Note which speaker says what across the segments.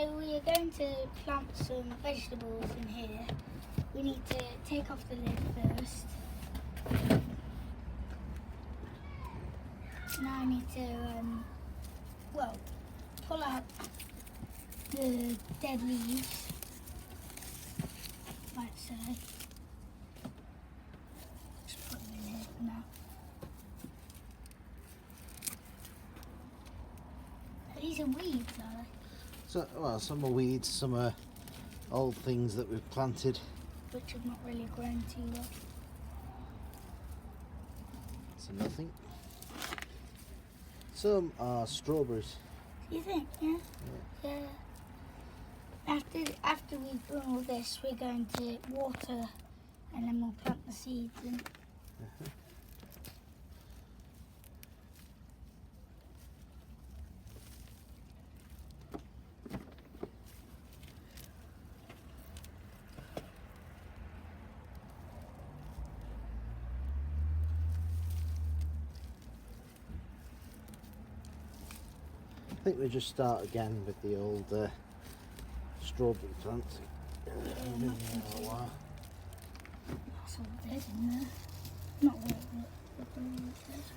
Speaker 1: So we are going to plant some vegetables in here. We need to take off the lid first. Now I need to, pull out the dead leaves, like so. Just put them in here for now. These are weeds, are they?
Speaker 2: So, well, some are weeds, some are old things that we've planted.
Speaker 1: Which have not really grown too well.
Speaker 2: So nothing. Some are strawberries.
Speaker 1: Do you think? Yeah. After we've done all this, we're going to water, and then we'll plant the seeds in.
Speaker 2: I think we just start again with the old strawberry plants. Been there a while.
Speaker 1: That's all it is in there. Not all of it, but all it is.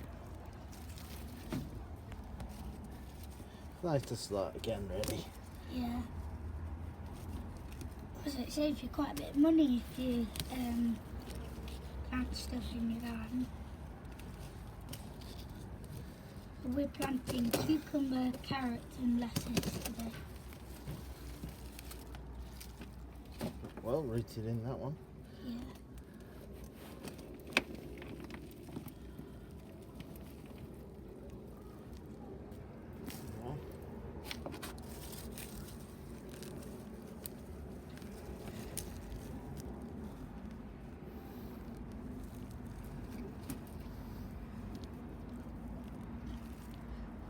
Speaker 2: Nice to start again, really.
Speaker 1: Yeah. Because it saves you quite a bit of money if you plant stuff in your garden. We're planting cucumber, carrots and lettuce today.
Speaker 2: Well rooted in that one.
Speaker 1: Yeah.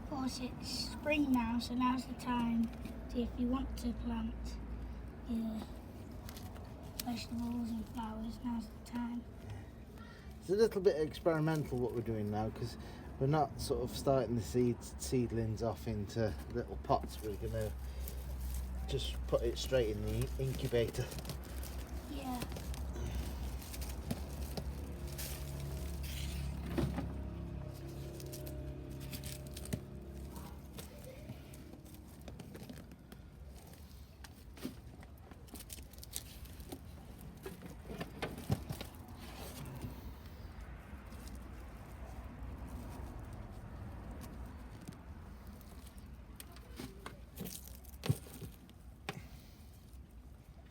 Speaker 1: Of course, it's spring now, so now's the time to, if you want to plant your vegetables and flowers, now's the time.
Speaker 2: It's a little bit experimental what we're doing now, because we're not sort of starting the seedlings off into little pots. We're going to just put it straight in the incubator.
Speaker 1: Yeah.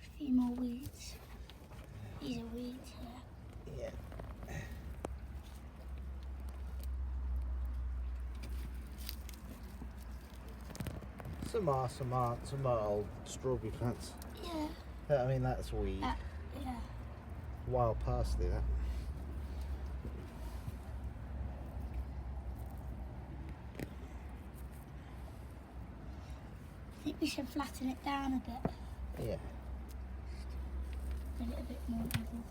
Speaker 1: A few more weeds. These are weeds here.
Speaker 2: Yeah. Some aren't. Some are old strawberry plants.
Speaker 1: Yeah.
Speaker 2: I mean, that's weed.
Speaker 1: Yeah.
Speaker 2: Wild parsley, that.
Speaker 1: I think we should flatten it down a bit.
Speaker 2: Yeah.
Speaker 1: A little bit more level.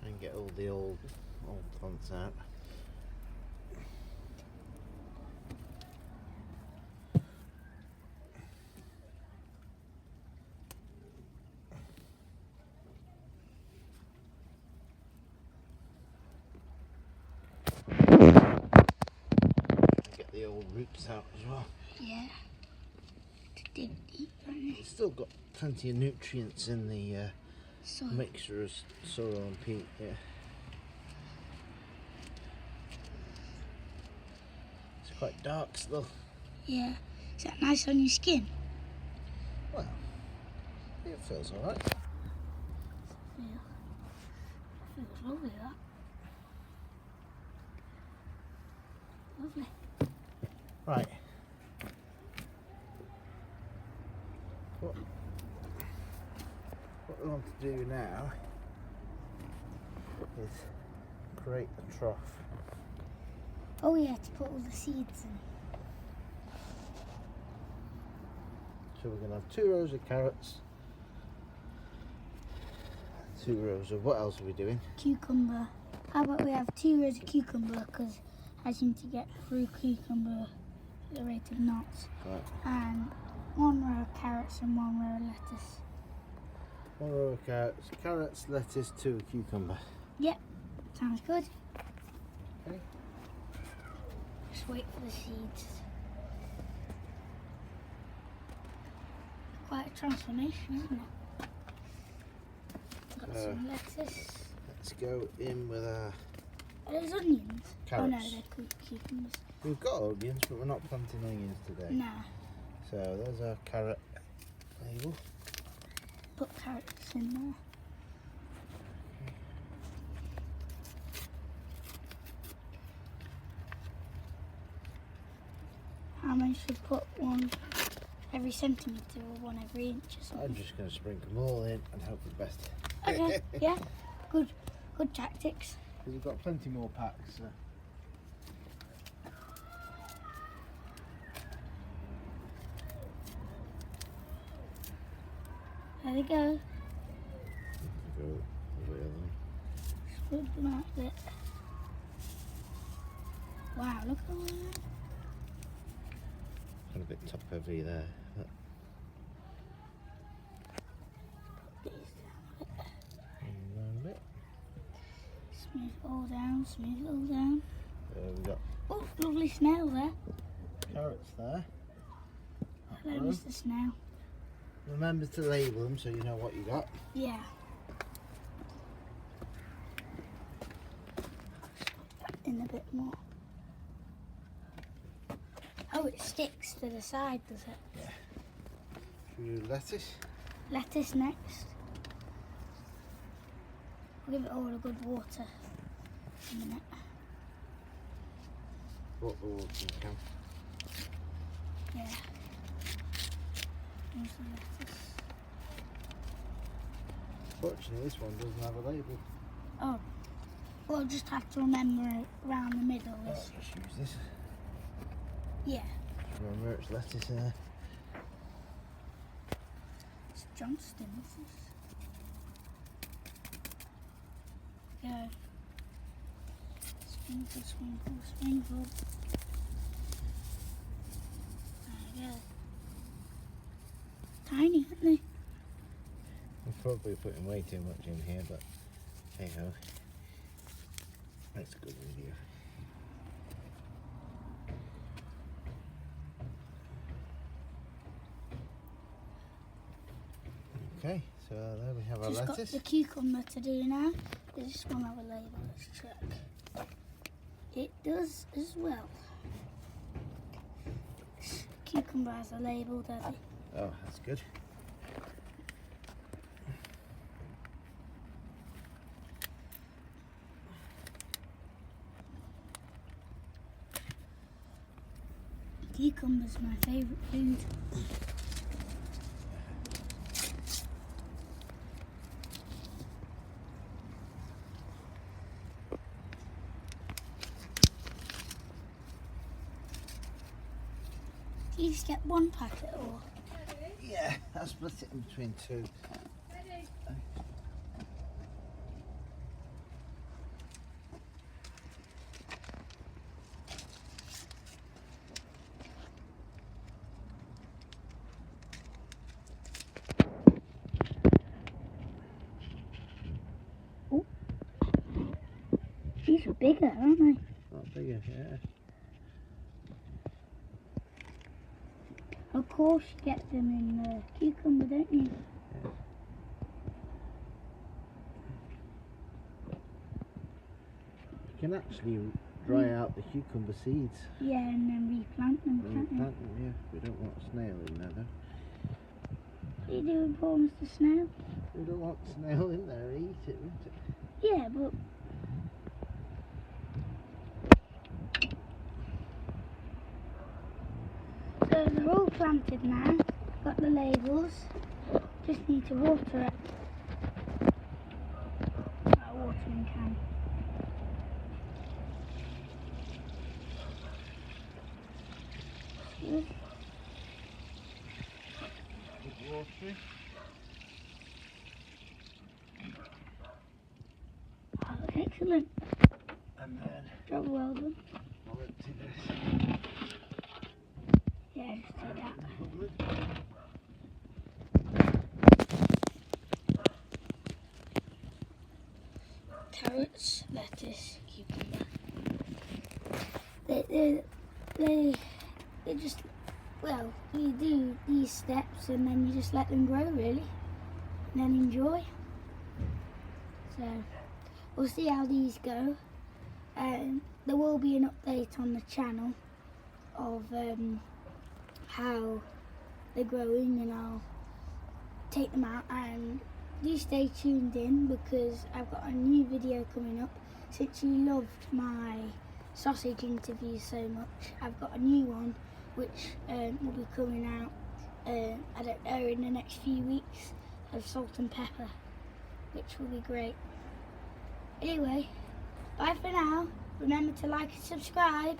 Speaker 2: And get all the old plants out. Get the old roots out as well.
Speaker 1: Yeah. To dig deep, don't
Speaker 2: It's still got plenty of nutrients in the
Speaker 1: So
Speaker 2: mixture of soil and peat. Yeah. It's quite dark still.
Speaker 1: yeah. Is that nice on your skin?
Speaker 2: Well, it feels alright.
Speaker 1: Yeah. Feels lovely, that. Lovely.
Speaker 2: Right. What we want to do now is create a trough.
Speaker 1: Oh yeah, to put all the seeds in.
Speaker 2: So we're going to have 2 rows of carrots, 2 rows of, what else are we doing?
Speaker 1: Cucumber, How about we have 2 rows of cucumber, because I seem to get through cucumber at the rate of knots.
Speaker 2: Right.
Speaker 1: And 1 row of carrots and 1 row of lettuce.
Speaker 2: 1 row of carrots, lettuce, 2 of cucumber.
Speaker 1: Yep, sounds good.
Speaker 2: Okay.
Speaker 1: Just wait for the seeds. Quite a transformation, isn't it? Got some lettuce.
Speaker 2: Let's go in with our
Speaker 1: Are those onions?
Speaker 2: carrots.
Speaker 1: Oh no, they're cucumbers.
Speaker 2: We've got onions, but we're not planting onions today.
Speaker 1: Nah,
Speaker 2: So there's our carrot label.
Speaker 1: put carrots in there. How many should put 1 every centimetre or 1 every inch or
Speaker 2: I'm
Speaker 1: something?
Speaker 2: just going to sprinkle them all in and hope for the best.
Speaker 1: Okay, yeah, good tactics.
Speaker 2: Because we've got plenty more packs. So.
Speaker 1: There they go.
Speaker 2: Go over the other one.
Speaker 1: Spread them out a bit. Wow, look at all that.
Speaker 2: Got a bit top heavy there. But
Speaker 1: These down
Speaker 2: around
Speaker 1: a bit.
Speaker 2: a bit.
Speaker 1: Smooth it all down, smooth it all down.
Speaker 2: We've got
Speaker 1: Oh, lovely snail there.
Speaker 2: carrots there.
Speaker 1: Hello, Mr. Snail.
Speaker 2: Remember to label them so you know what you got.
Speaker 1: Yeah. In a bit more. Oh, it sticks to the side, does it?
Speaker 2: Should we do lettuce?
Speaker 1: Lettuce next. We'll give it all a good water in a minute.
Speaker 2: What the water you can.
Speaker 1: Yeah. Here's the lettuce.
Speaker 2: Fortunately, this one doesn't have a label.
Speaker 1: Oh. We'll just have to remember around the middle
Speaker 2: Let's
Speaker 1: is.
Speaker 2: just use this.
Speaker 1: Yeah.
Speaker 2: Just remember it's lettuce there.
Speaker 1: It's Johnston's. Go. Sprinkle, sprinkle, sprinkle. There we go. Tiny, aren't they?
Speaker 2: I'm probably putting way too much in here, but hey ho. That's a good video. Okay, so there we have our
Speaker 1: Just got
Speaker 2: lettuce.
Speaker 1: the cucumber to do now. Does this one have a label? Let's check. It does as well. Cucumber has a label, Daddy.
Speaker 2: Oh, that's good.
Speaker 1: Cucumber's my favourite food. Do you just get 1 packet or?
Speaker 2: Yeah, I'll split it in between 2.
Speaker 1: These are bigger, aren't they?
Speaker 2: Not bigger, yeah.
Speaker 1: Of course you get them in the cucumber, don't you?
Speaker 2: You can actually dry out the cucumber seeds.
Speaker 1: Yeah, and then replant them, can't you?
Speaker 2: Replant them, yeah. We don't want a snail in there though.
Speaker 1: What are you doing for Mr. Snail?
Speaker 2: We don't want snail in there, eat it, won't it?
Speaker 1: Yeah, but so they're all planted now. Got the labels. Just need to water it. That watering can. Good.
Speaker 2: Water.
Speaker 1: Oh, it takes Excellent.
Speaker 2: And then
Speaker 1: Job well done.
Speaker 2: I'll empty this.
Speaker 1: Yeah, just do that. Carrots, lettuce, cucumber. They just, well, you do these steps and then you just let them grow really, and then enjoy. So we'll see how these go. There will be an update on the channel of how they're growing, and I'll take them out, and do stay tuned in because I've got a new video coming up. Since you loved my sausage interview so much, I've got a new one which will be coming out, I don't know, in the next few weeks, of salt and pepper, which will be great. Anyway, bye for now. Remember to like and subscribe.